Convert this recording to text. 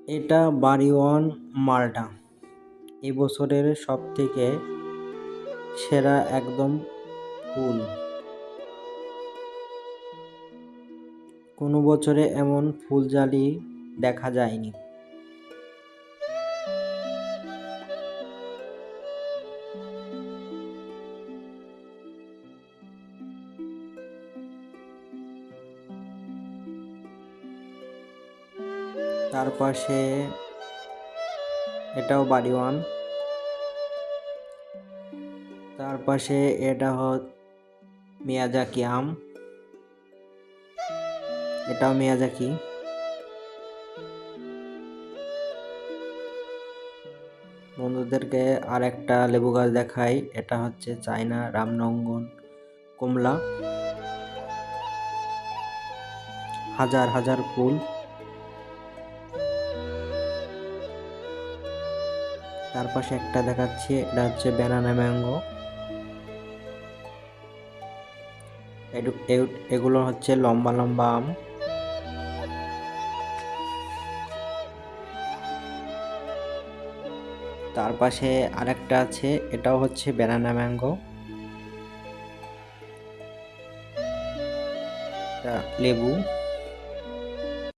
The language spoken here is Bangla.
এটা বাড়িওয়ান মালটা, এবছরের সবথেকে সেরা একদম ফুল। কোনো বছরে এমন ফুলজালি দেখা যায়নি। তার পাশে এটাও বাড়িওয়ান। তার পাশে এটা মিয়াজাকি আম, এটাও মিয়াজাকি। বন্ধুদেরকে আর একটা লেবু গাছ দেখাই, এটা হচ্ছে চায়না রামনঙ্গন কমলা, হাজার হাজার ফুল। তার পাশে একটা দেখাচ্ছি, এটা হচ্ছে ব্যানানা ম্যাঙ্গো। এগুলো হচ্ছে লম্বা লম্বা আম। তার পাশে আরেকটা আছে, এটাও হচ্ছে ব্যানানা ম্যাঙ্গো, লেবু।